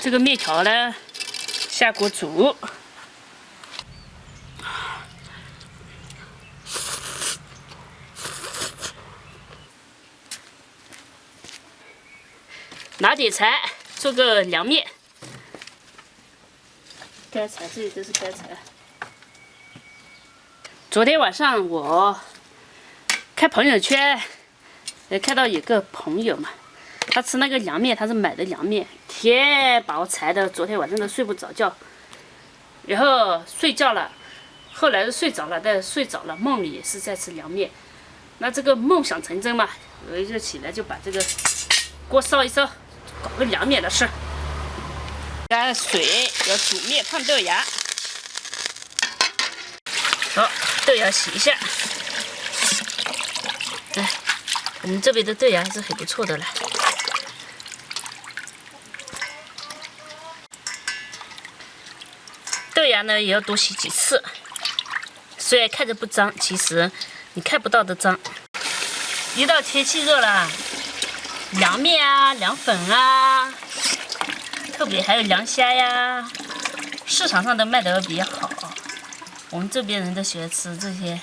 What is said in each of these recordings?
这个面条呢，下锅煮。拿点柴，做个凉面。干柴，这里都是干柴。昨天晚上我看朋友圈，看到有个朋友嘛，他吃那个凉面，他是买的凉面，天把我馋的，昨天晚上都睡不着觉。然后睡觉了，后来是睡着了，但是睡着了，梦里也是在吃凉面。那这个梦想成真嘛，我就起来就把这个锅烧一烧，搞个凉面的吃。加水，要煮面烫豆芽。好，豆芽洗一下。哎，我们这边的豆芽还是很不错的了。豆芽呢也要多洗几次，虽然看着不脏，其实你看不到的脏。一到天气热了，凉面啊、凉粉啊，特别还有凉虾呀，市场上都卖得比较好。我们这边人都喜欢吃这些，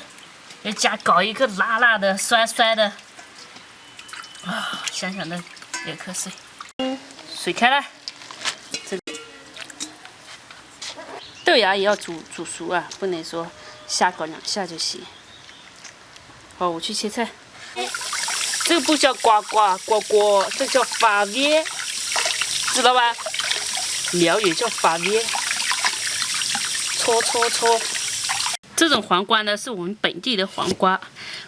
要加搞一个辣辣的、酸酸的，啊，想想都流口水。水开了，这个豆芽也要煮熟啊，不能说瞎搞2下就行。好，我去切菜。这个不叫呱呱呱呱，这叫发面，知道吧？苗语叫发面，搓。这种黄瓜呢，是我们本地的黄瓜，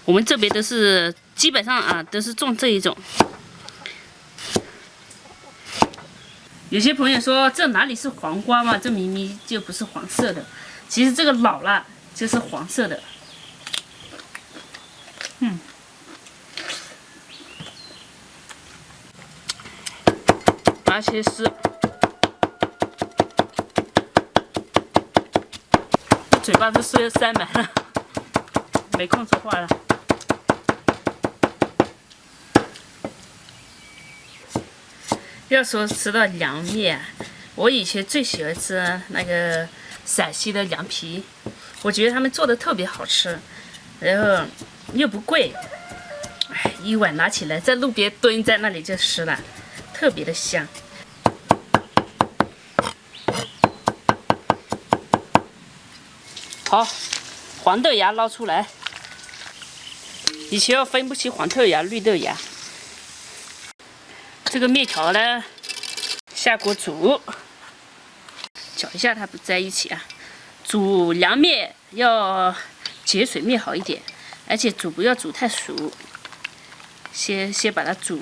我们这边都是基本上啊都是种这一种。有些朋友说这哪里是黄瓜嘛，这明明就不是黄色的，其实这个老了就是黄色的。而且是嘴巴都塞满了，没空说话了。要说吃到凉面，我以前最喜欢吃那个陕西的凉皮，我觉得他们做的特别好吃，然后又不贵，哎，一碗拿起来在路边蹲在那里就吃了，特别的香。好，黄豆芽捞出来。以前我分不清黄豆芽、绿豆芽。这个面条呢，下锅煮，搅一下它不在一起啊。煮凉面要节水面好一点，而且煮不要煮太熟。先把它煮，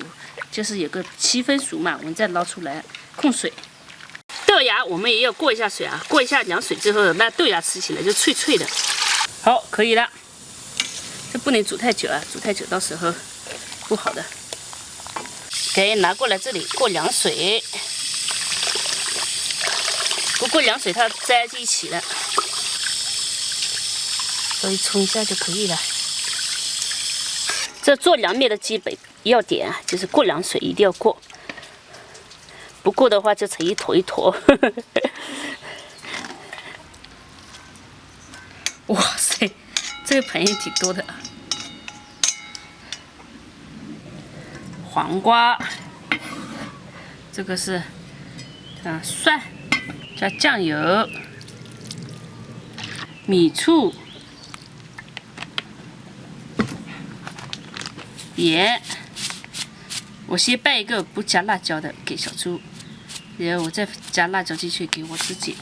就是有个7分熟嘛，我们再捞出来控水。豆芽我们也要过一下水啊，过一下凉水之后，那豆芽吃起来就脆脆的。好，可以了。这不能煮太久啊，煮太久到时候不好的。给拿过来这里过凉水，不过凉水它粘在一起了，所以冲一下就可以了。这做凉面的基本要点啊，就是过凉水一定要过。不过的话就成一坨一坨。哇塞，这个盆也挺多的。黄瓜，这个是蒜，加酱油、米醋、盐。我先拌一个不加辣椒的给小猪。然后我再加辣椒进去给我自己。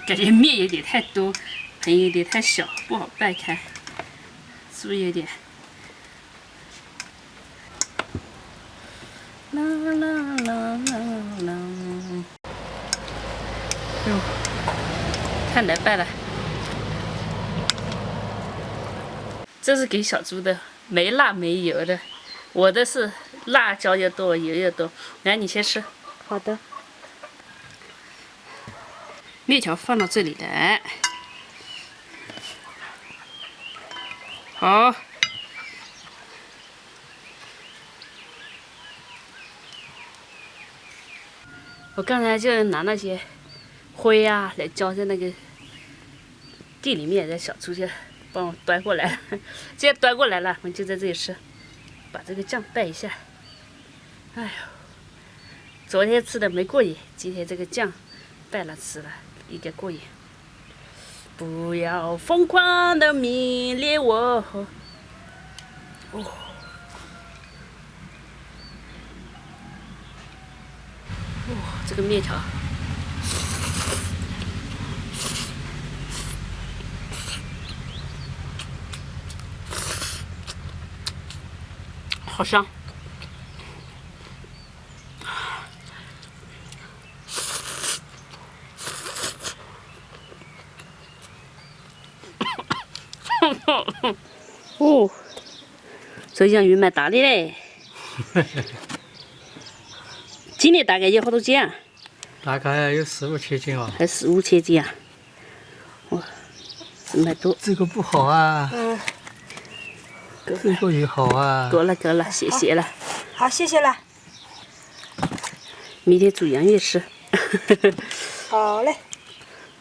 感觉面有点太多，盆有点太小，不好掰开，是不是有点？啦啦啦啦啦！哟，太难掰了。这是给小猪的，没辣没油的。我的是辣椒要多，油要多。来，你先吃。好的。面条放到这里来。好。我刚才就拿那些灰呀、来浇在那个地里面，让小猪就帮我端过来了。既然端过来了，我们就在这里吃，把这个酱拌一下。哎呦，昨天吃的没过瘾，今天这个酱拌了吃了，应该过瘾。不要疯狂的迷恋我。哦。这个面条，好香。哦，这洋芋蛮大的嘞。今年大概有好多斤啊？大概有4、5千斤哦。还4、5千斤啊？哇，是蛮多。这个不好啊。这个也好啊。够了够了，谢谢了。好，谢谢了。明天煮洋芋吃。好嘞。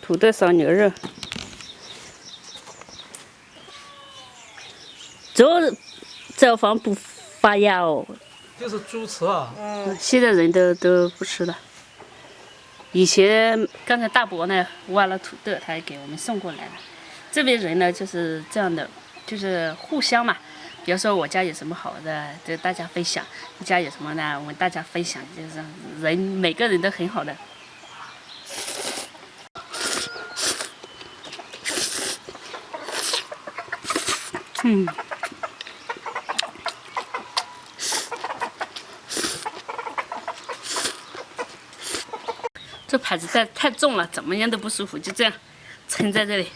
土豆烧牛肉。这防不发芽哦。就是猪吃啊。现在人都不吃了。以前刚才大伯呢挖了土豆，他也给我们送过来了。这边人呢就是这样的，就是互相嘛。比如说我家有什么好的，就大家分享；你家有什么呢，我们大家分享。就是人每个人都很好的。这盘子太重了，怎么样都不舒服，就这样撑在这里。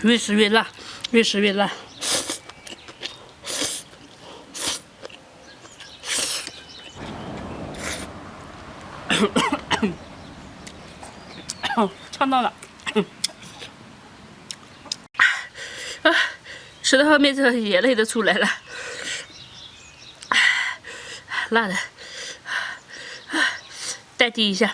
越吃越辣，越吃越辣。呛到了。吃到后面这眼泪都出来了，辣的，淡定一下。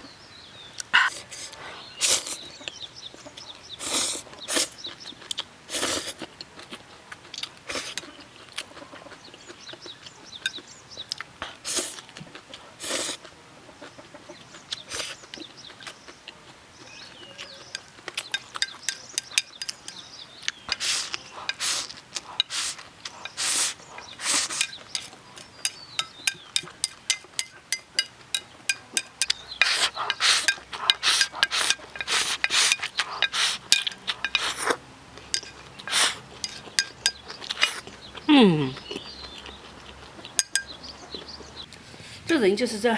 这人就是这，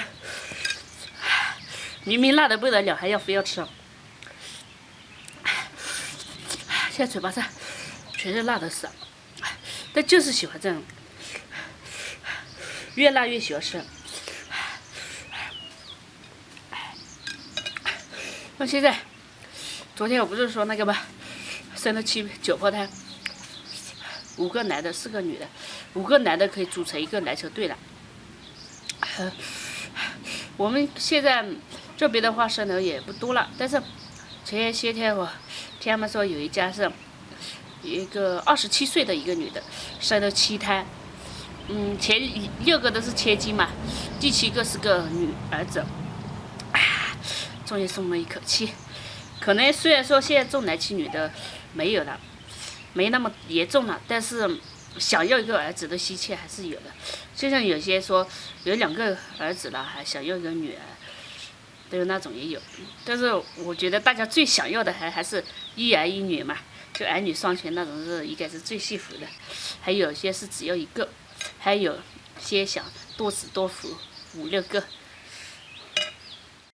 明明辣的不得了，还要非要吃。现在嘴巴上全是辣的死，但就是喜欢这样，越辣越喜欢吃。那现在，昨天我不是说那个吗？生了9胞胎，5个男的4个女的，5个男的可以组成一个篮球队了。我们现在这边的话生的也不多了，但是前些天我听他们说有一家是有一个27岁的一个女的生了7胎，前6个都是千金嘛，第7个是个女儿子，终于松了一口气。可能虽然说现在重男轻女的没有了，没那么严重了，但是想要一个儿子的心切还是有的。就像有些说有2个儿子了，还想要一个女儿，都有那种也有。但是我觉得大家最想要的还是一儿一女嘛，就儿女双全那种是应该是最幸福的。还有些是只要一个，还有些想多子多福5、6个。